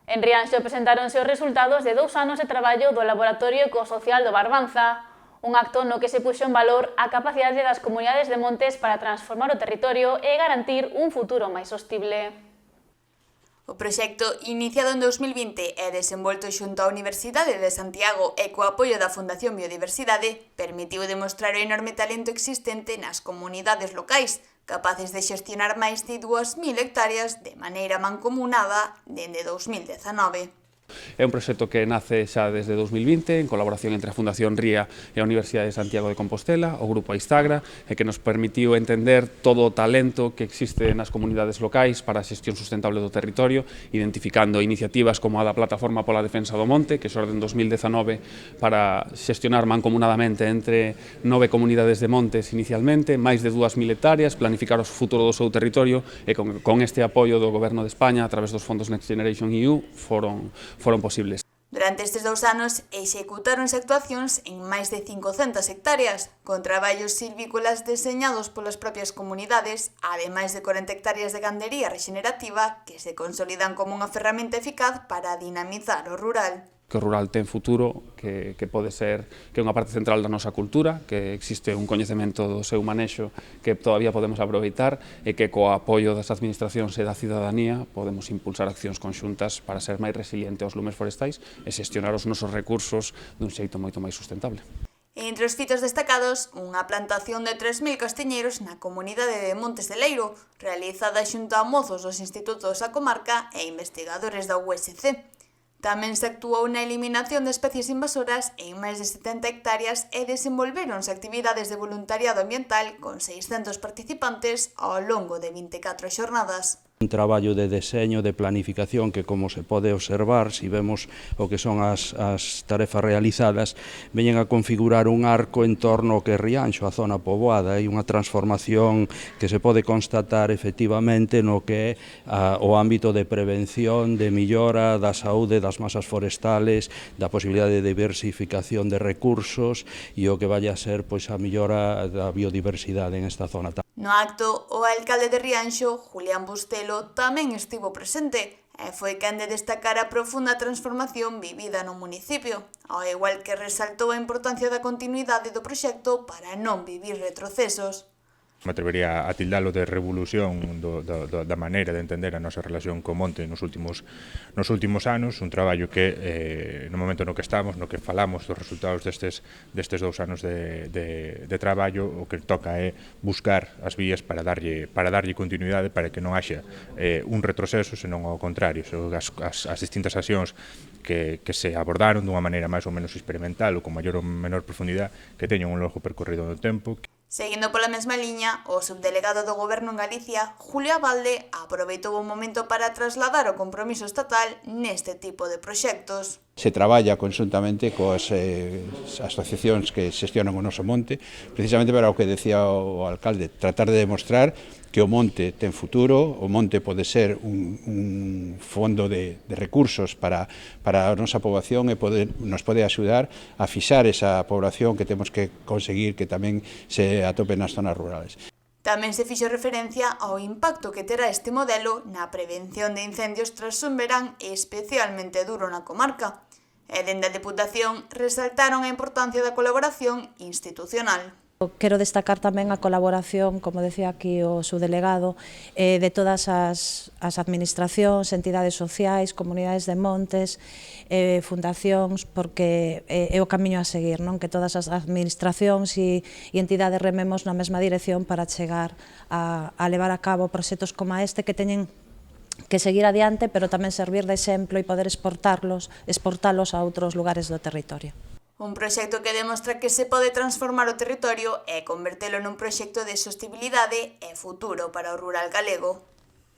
En Rianxo presentáronse os resultados de 2 anos de traballo do Laboratorio Ecosocial do Barbanza, un acto no que se puxo en valor a capacidade das comunidades de montes para transformar o territorio e garantir un futuro máis sostible. O proxecto, iniciado en 2020 e desenvolto xunto á Universidade de Santiago e co apoio da Fundación Biodiversidade, permitiu demostrar o enorme talento existente nas comunidades locais, capaces de xestionar máis de 2.000 hectáreas de maneira mancomunada dende 2019. É un proxecto que nace xa desde 2020 en colaboración entre a Fundación Ría e a Universidade de Santiago de Compostela, o Grupo Aistagra, e que nos permitiu entender todo o talento que existe nas comunidades locais para a xestión sustentable do territorio, identificando iniciativas como a da Plataforma pola Defensa do Monte, que xorde en 2019 para xestionar mancomunadamente entre 9 comunidades de montes inicialmente, máis de 2.000 hectáreas, planificar o futuro do seu territorio e con este apoio do Goberno de España a través dos fondos Next Generation EU foron posibles. Durante estes 2 anos executáronse actuacións en máis de 500 hectáreas, con traballos silvícolas deseñados polas propias comunidades, ademais de 40 hectáreas de gandería rexenerativa que se consolidan como unha ferramenta eficaz para dinamizar o rural. Que o rural ten futuro, que pode ser que é unha parte central da nosa cultura, que existe un coñecemento do seu manexo que todavía podemos aproveitar e que co apoio das administracións e da cidadanía podemos impulsar accións conxuntas para ser máis resiliente aos lumes forestais e xestionar os nosos recursos dun xeito moito máis sustentable. Entre os fitos destacados, unha plantación de 3.000 castiñeiros na comunidade de Montes de Leiro, realizada xunto a mozos dos institutos da comarca e investigadores da USC. Tamén se actuou na eliminación de especies invasoras en máis de 70 hectáreas e desenvolvéronse actividades de voluntariado ambiental con 600 participantes ao longo de 24 xornadas. Un traballo de deseño, de planificación que, como se pode observar, si vemos o que son as tarefas realizadas, veñen a configurar un arco en torno ao que é Rianxo, a zona poboada, e unha transformación que se pode constatar efectivamente no que é o ámbito de prevención, de millora da saúde das masas forestales, da posibilidade de diversificación de recursos e o que vai a ser pois a millora da biodiversidade en esta zona. No acto, o alcalde de Rianxo, Julián Bustelo, tamén estivo presente e foi quen de destacar a profunda transformación vivida no municipio, ao igual que resaltou a importancia da continuidade do proxecto para non vivir retrocesos. Me atrevería a tildalo de revolución da maneira de entender a nosa relación co monte nos últimos anos, un traballo que no momento no que estamos, no que falamos dos resultados destes 2 anos de traballo, o que toca é buscar as vías para darlle continuidade, para que non haxa un retroceso, senón ao contrario, as distintas accións que se abordaron dunha maneira máis ou menos experimental ou con maior ou menor profundidade, que teñan un longo percorrido no tempo. Seguindo pola mesma liña, o subdelegado do Goberno en Galicia, Julio Abalde, aproveitou o momento para trasladar o compromiso estatal neste tipo de proxectos. Se traballa conxuntamente coas asociacións que xestionan o noso monte, precisamente para o que decía o alcalde, tratar de demostrar que o monte ten futuro, o monte pode ser un fondo de recursos para a nosa poboación e nos pode axudar a fixar esa poboación que temos que conseguir que tamén se atope nas zonas rurales. Tamén se fixo referencia ao impacto que terá este modelo na prevención de incendios tras un verán especialmente duro na comarca. E dende a Deputación resaltaron a importancia da colaboración institucional. Quero destacar tamén a colaboración, como decía aquí o subdelegado, de todas as administracións, entidades sociais, comunidades de montes, fundacións, porque é o camiño a seguir, non? Que todas as administracións e entidades rememos na mesma dirección para chegar a levar a cabo proxectos como este que teñen que seguir adiante, pero tamén servir de exemplo e poder exportalos a outros lugares do territorio. Un proxecto que demostra que se pode transformar o territorio e convertelo nun proxecto de sostibilidade e futuro para o rural galego.